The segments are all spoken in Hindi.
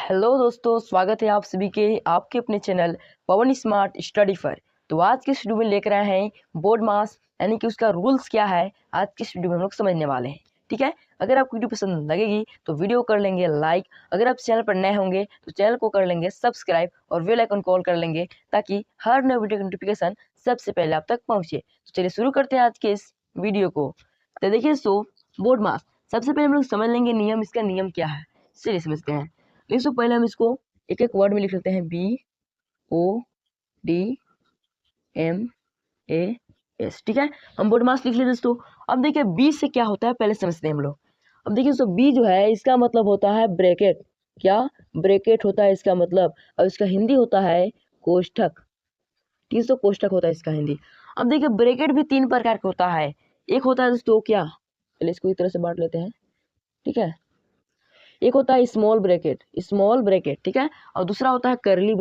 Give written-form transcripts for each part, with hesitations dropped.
हेलो दोस्तों, स्वागत है आप सभी के आपके अपने चैनल पवन स्मार्ट स्टडी पर। तो आज के वीडियो में लेकर आए हैं बोर्ड मास यानी कि उसका रूल्स क्या है। आज के वीडियो में हम लोग समझने वाले हैं। ठीक है, अगर आपको वीडियो पसंद लगेगी तो वीडियो कर लेंगे लाइक। अगर आप चैनल पर नए होंगे तो चैनल को कर लेंगे सब्सक्राइब और बेल आइकन कॉल कर लेंगे ताकि हर नए वीडियो की नोटिफिकेशन सबसे पहले आप तक पहुँचे। तो चलिए शुरू करते हैं आज के इस वीडियो को। तो देखिए बोर्ड मास, सबसे पहले हम लोग समझ लेंगे नियम, इसका नियम क्या है चलिए समझते हैं। इससे पहले हम इसको एक एक वर्ड में लिख लेते हैं। BODMAS। ठीक है, हम बोर्ड मास लिख लेते दोस्तों। अब देखिए बी से क्या होता है पहले समझते हैं हम लोग। अब देखिए दोस्तों बी जो है इसका मतलब होता है ब्रैकेट। क्या ब्रैकेट होता है इसका मतलब, और इसका हिंदी होता है कोष्ठक। ठीक है, तो कोष्ठक होता है इसका हिंदी। अब देखिए ब्रैकेट भी तीन प्रकार का होता है। एक होता है दोस्तों क्या, पहले इसको एक तरह से बांट लेते हैं। ठीक है, एक होता है स्मॉल ब्रैकेट ठीक है, और दूसरा होता है कर्ली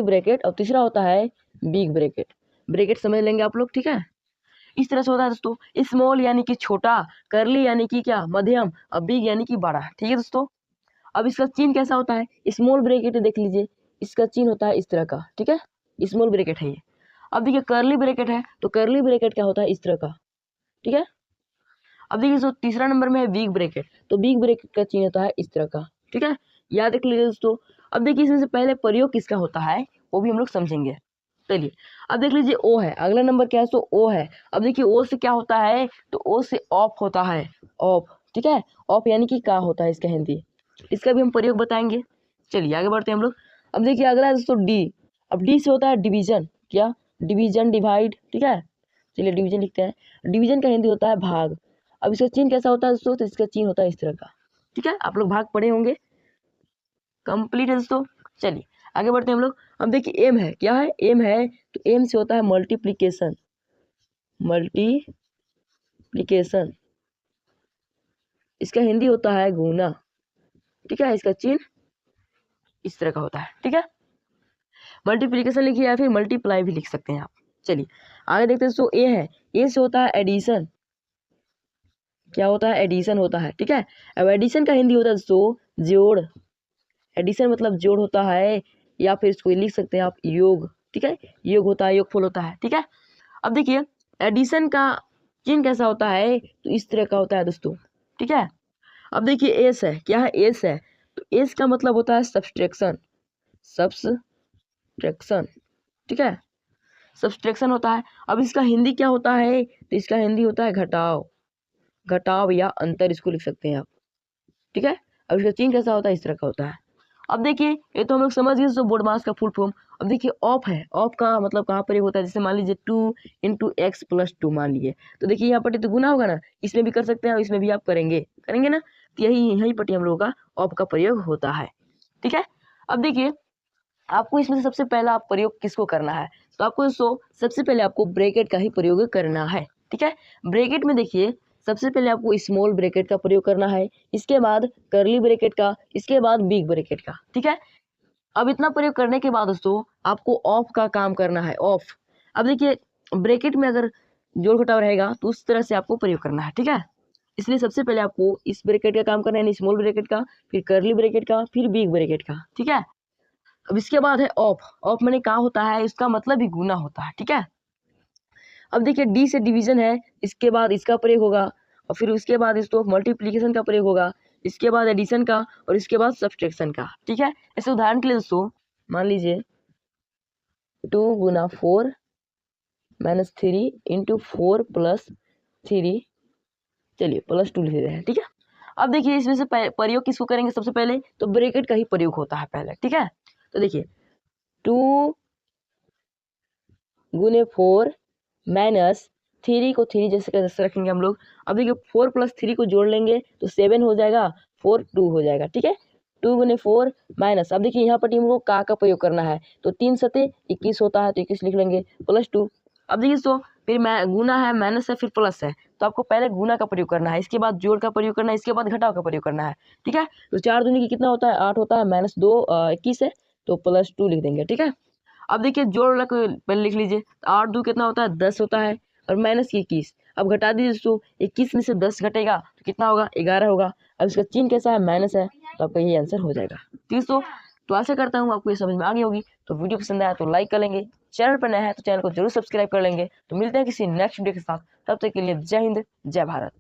ब्रैकेट, और तीसरा होता है बिग ब्रैकेट समझ लेंगे आप लोग। ठीक है, इस तरह से होता है दोस्तों। स्मॉल यानी कि छोटा, कर्ली यानी कि क्या मध्यम, और बिग यानी कि बड़ा। ठीक है दोस्तों, अब इसका चिन्ह कैसा होता है। स्मॉल ब्रैकेट देख लीजिए, इसका चिन्ह होता है इस तरह का। ठीक है, स्मॉल ब्रैकेट है ये। अब देखिए कर्ली ब्रैकेट है तो कर्ली ब्रैकेट क्या होता है इस तरह का। ठीक है, अब देखिए तीसरा नंबर में है बिग ब्रैकेट, तो बिग ब्रैकेट का चिन्ह होता है इस तरह का। ठीक है, याद रख लीजिए दोस्तों। अब देखिए इसमें से पहले प्रयोग किसका होता है वो भी हम लोग समझेंगे। चलिए अब देख लीजिए ओ है, अगला नंबर क्या है तो ओ है। अब देखिए ओ से क्या होता है तो ओ से ऑफ होता है, ऑफ। ठीक है, ऑफ यानी कि का होता है इसका हिंदी, इसका भी हम प्रयोग बताएंगे। चलिए आगे बढ़ते हैं हम लोग। अब देखिए अगला है दोस्तों डी। अब डी से होता है डिवीजन। क्या, डिवीजन डिवाइड। ठीक है, चलिए डिवीजन लिखते हैं। डिवीजन का हिंदी होता है भाग। अब इसका चिन्ह कैसा होता है दोस्तों, तो इसका चिन्ह होता है इस तरह का। ठीक है, आप लोग भाग पढ़े होंगे, कंप्लीट है दोस्तों। चलिए आगे बढ़ते हैं हम लोग। अब देखिए एम है, क्या है एम है तो एम से होता है मल्टीप्लिकेशन। इसका हिंदी होता है गुना। ठीक है, इसका चिन्ह इस तरह का होता है। ठीक है, मल्टीप्लिकेशन लिखिए या फिर मल्टीप्लाई भी लिख सकते हैं आप। चलिए आगे देखते हैं दोस्तों ए है, ए से होता है एडिशन। क्या होता है, एडिशन होता है। ठीक है, अब एडिशन का हिंदी होता है दोस्तों जोड़। एडिशन मतलब जोड़ होता है, या फिर इसको लिख सकते हैं आप योग। ठीक है, योग होता है, योगफल होता है। ठीक है, अब देखिए एडिशन का चिन्ह कैसा होता है तो इस तरह का होता है दोस्तों। ठीक है, अब देखिए एस है, क्या है एस है तो एस का मतलब होता है सब्सट्रैक्शन। ठीक है, सब्सट्रैक्शन होता है। अब इसका हिंदी क्या होता है तो इसका हिंदी होता है घटाव या अंतर, इसको लिख सकते हैं आप। ठीक है, अब इसका चिन्ह कैसा होता है इस तरह का होता है। अब देखिए ये तो हम लोग समझ गए बोर्ड मास का फुल फॉर्म। अब देखिए ऑफ है, ऑफ का मतलब कहाँ पर होता है, जैसे मान लीजिए 2 × x + 2 मान लीजिए, तो देखिए यहाँ पर तो गुना होगा ना, इसमें भी कर सकते हैं और इसमें भी आप करेंगे ना, तो यही पर हम लोगों का ऑफ का प्रयोग होता है। ठीक है, अब देखिए आपको इसमें से सबसे पहला आप प्रयोग किसको करना है, तो आपको सबसे पहले आपको ब्रैकेट का ही प्रयोग करना है। ठीक है, ब्रैकेट में देखिए सबसे पहले आपको स्मॉल ब्रैकेट का प्रयोग करना है, इसके बाद कर्ली ब्रैकेट का, इसके बाद बिग ब्रैकेट का। ठीक है, अब इतना प्रयोग करने के बाद दोस्तों आपको ऑफ का काम करना है, ऑफ। अब देखिए ब्रैकेट में अगर जोड़ घटाव रहेगा तो उस तरह से आपको प्रयोग करना है। ठीक है, इसलिए सबसे पहले आपको इस ब्रैकेट का काम करना है, स्मॉल ब्रैकेट का, फिर कर्ली ब्रैकेट का, फिर बिग ब्रैकेट का। ठीक है, अब इसके बाद है ऑफ। ऑफ मैंने कहा होता है, इसका मतलब ही गुना होता है। ठीक है, अब देखिए डी से डिवीजन है, इसके बाद इसका प्रयोग होगा, और फिर उसके बाद इसको मल्टीप्लिकेशन का प्रयोग होगा, इसके बाद एडिशन का, और इसके बाद सब्सट्रैक्शन का। ठीक है, ऐसे उदाहरण के लिए दोस्तों मान लीजिए 2 × 4 - 3 × 4 + 3, चलिए +2 लिख देते हैं। ठीक है, अब देखिए इसमें से प्रयोग किसको करेंगे, सबसे पहले तो ब्रैकेट का ही प्रयोग होता है पहले। ठीक है, तो देखिए 2 × 4 - 3 को 3 जैसे रखेंगे हम लोग। अब देखिए 4 + 3 को जोड़ लेंगे तो 7 हो जाएगा, 4 2 हो जाएगा। ठीक है, 2 × 4 माइनस, अब देखिए यहाँ पर टीम को का प्रयोग करना है, तो 3 सते 21 होता है, तो 21 लिख लेंगे, +2। अब देखिए फिर गुना है, माइनस है, फिर प्लस है, तो आपको पहले गुना का प्रयोग करना है, इसके बाद जोड़ का प्रयोग करना है, इसके बाद घटाव का प्रयोग करना है। ठीक है, तो 4 दूनी की कितना होता है 8 होता है, -2 21 है, तो +2 लिख देंगे। ठीक है, अब देखिए जोड़ पहले लिख लीजिए, 8 2 कितना होता है 10 होता है, और -21। अब घटा दीजिए दोस्तों, 21 में से 10 घटेगा तो कितना होगा 11 होगा। अब इसका चिन्ह कैसा है, माइनस है। तो आपका ये आंसर हो जाएगा। दोस्तों तो आशा करता हूँ आपको ये समझ में आ गई होगी। तो वीडियो पसंद आया तो लाइक कर लेंगे, चैनल पर नया है तो चैनल को जरूर सब्सक्राइब कर लेंगे। तो मिलते हैं किसी नेक्स्ट वीडियो के साथ, तब तक के लिए जय हिंद जय भारत।